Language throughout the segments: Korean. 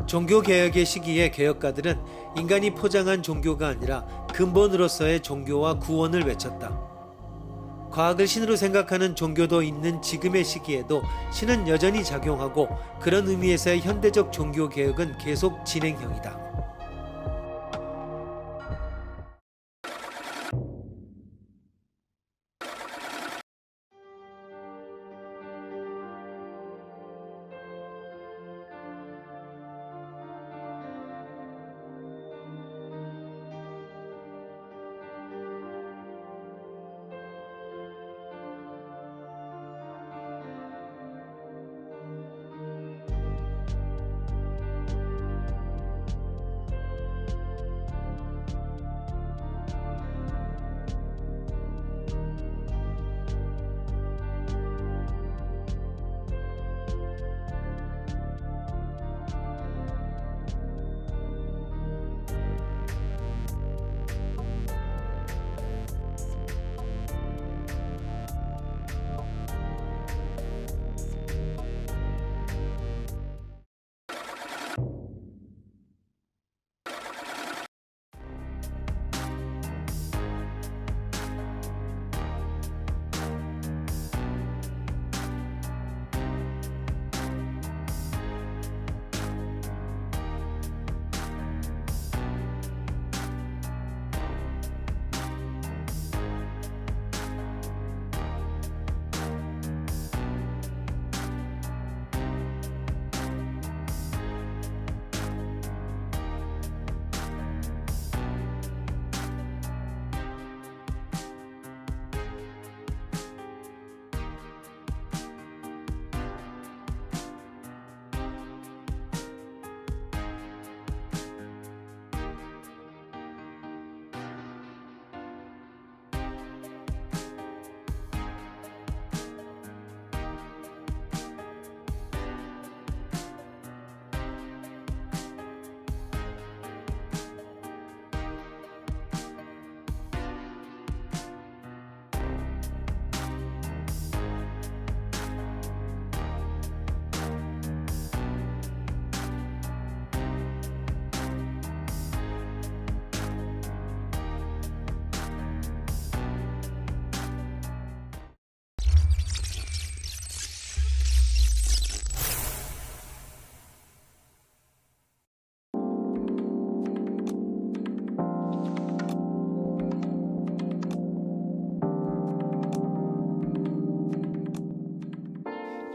종교개혁의 시기에 개혁가들은 인간이 포장한 종교가 아니라 근본으로서의 종교와 구원을 외쳤다. 과학을 신으로 생각하는 종교도 있는 지금의 시기에도 신은 여전히 작용하고 그런 의미에서의 현대적 종교개혁은 계속 진행형이다.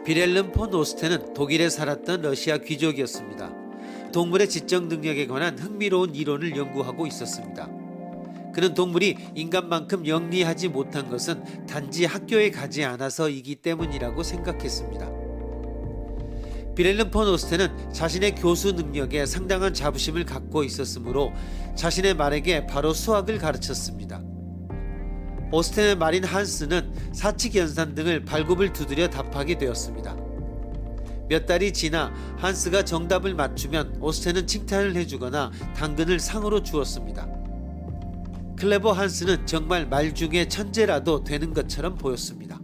빌헬름 폰 오스테는 독일에 살았던 러시아 귀족이었습니다. 동물의 지적 능력에 관한 흥미로운 이론을 연구하고 있었습니다. 그는 동물이 인간만큼 영리하지 못한 것은 단지 학교에 가지 않아서이기 때문이라고 생각했습니다. 빌헬름 폰 오스테는 자신의 교수 능력에 상당한 자부심을 갖고 있었으므로 자신의 말에게 바로 수학을 가르쳤습니다. 오스텐의 말인 한스는 사칙 연산 등을 발굽을 두드려 답하게 되었습니다. 몇 달이 지나 한스가 정답을 맞추면 오스텐은 칭찬을 해주거나 당근을 상으로 주었습니다. 클레버 한스는 정말 말 중에 천재라도 되는 것처럼 보였습니다.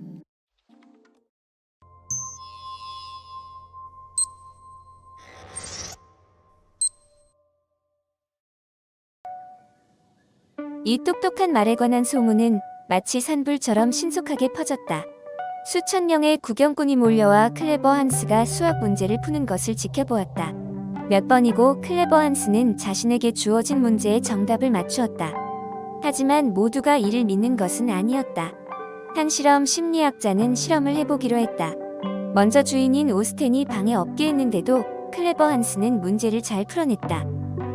이 똑똑한 말에 관한 소문은 마치 산불처럼 신속하게 퍼졌다. 수천 명의 구경꾼이 몰려와 클레버 한스가 수학 문제를 푸는 것을 지켜보았다. 몇 번이고 클레버 한스는 자신에게 주어진 문제의 정답을 맞추었다. 하지만 모두가 이를 믿는 것은 아니었다. 한 실험 심리학자는 실험을 해보기로 했다. 먼저 주인인 오스텐이 방에 없게 했는데도 클레버 한스는 문제를 잘 풀어냈다.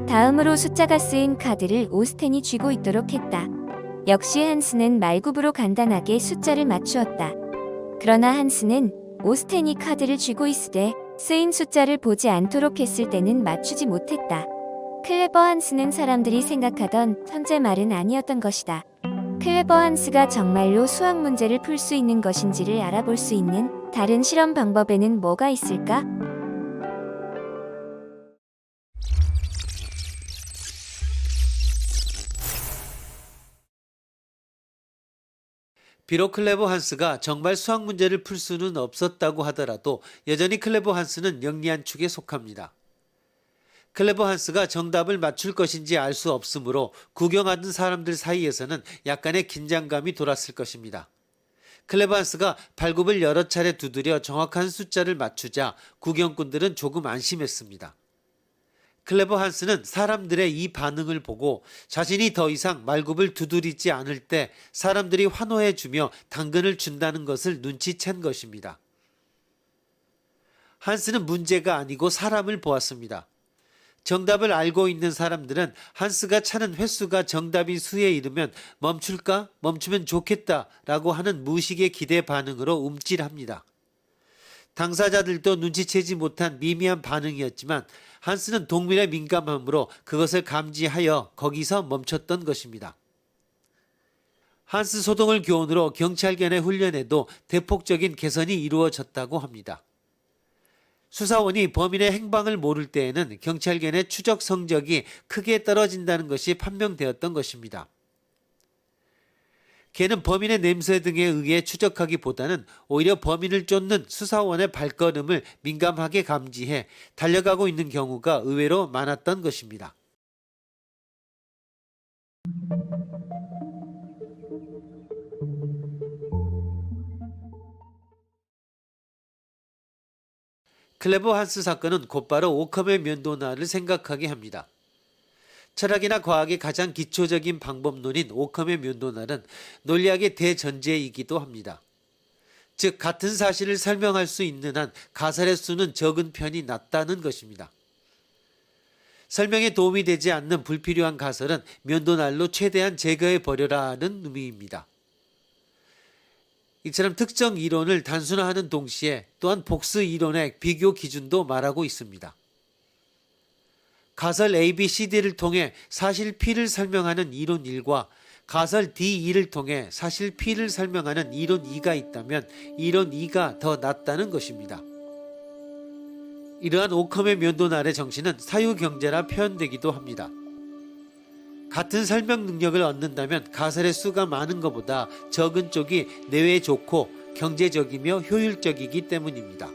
다음으로 숫자가 쓰인 카드를 오스텐이 쥐고 있도록 했다. 역시 한스는 말굽으로 간단하게 숫자를 맞추었다. 그러나 한스는 오스텐이 카드를 쥐고 있으되 쓰인 숫자를 보지 않도록 했을 때는 맞추지 못했다. 클레버 한스는 사람들이 생각하던 천재 말은 아니었던 것이다. 클레버 한스가 정말로 수학 문제를 풀 수 있는 것인지를 알아볼 수 있는 다른 실험 방법에는 뭐가 있을까? 비록 클레버 한스가 정말 수학 문제를 풀 수는 없었다고 하더라도 여전히 클레버 한스는 영리한 축에 속합니다. 클레버 한스가 정답을 맞출 것인지 알 수 없으므로 구경하던 사람들 사이에서는 약간의 긴장감이 돌았을 것입니다. 클레버 한스가 발굽을 여러 차례 두드려 정확한 숫자를 맞추자 구경꾼들은 조금 안심했습니다. 클레버 한스는 사람들의 이 반응을 보고 자신이 더 이상 말굽을 두드리지 않을 때 사람들이 환호해주며 당근을 준다는 것을 눈치챈 것입니다. 한스는 문제가 아니고 사람을 보았습니다. 정답을 알고 있는 사람들은 한스가 차는 횟수가 정답인 수에 이르면 멈출까? 멈추면 좋겠다 라고 하는 무식의 기대 반응으로 움찔합니다. 당사자들도 눈치채지 못한 미미한 반응이었지만 한스는 동물의 민감함으로 그것을 감지하여 거기서 멈췄던 것입니다. 한스 소동을 교훈으로 경찰견의 훈련에도 대폭적인 개선이 이루어졌다고 합니다. 수사원이 범인의 행방을 모를 때에는 경찰견의 추적 성적이 크게 떨어진다는 것이 판명되었던 것입니다. 개는 범인의 냄새 등에 의해 추적하기보다는 오히려 범인을 쫓는 수사원의 발걸음을 민감하게 감지해 달려가고 있는 경우가 의외로 많았던 것입니다. 클레버 한스 사건은 곧바로 오컴의 면도날을 생각하게 합니다. 철학이나 과학의 가장 기초적인 방법론인 오컴의 면도날은 논리학의 대전제이기도 합니다. 즉 같은 사실을 설명할 수 있는 한 가설의 수는 적은 편이 낫다는 것입니다. 설명에 도움이 되지 않는 불필요한 가설은 면도날로 최대한 제거해 버려라는 의미입니다. 이처럼 특정 이론을 단순화하는 동시에 또한 복수 이론의 비교 기준도 말하고 있습니다. 가설 A, B, C, D를 통해 사실 P를 설명하는 이론 1과 가설 D, E를 통해 사실 P를 설명하는 이론 2가 있다면 이론 2가 더 낫다는 것입니다. 이러한 오컴의 면도날의 정신은 사유경제라 표현되기도 합니다. 같은 설명 능력을 얻는다면 가설의 수가 많은 것보다 적은 쪽이 내외에 좋고 경제적이며 효율적이기 때문입니다.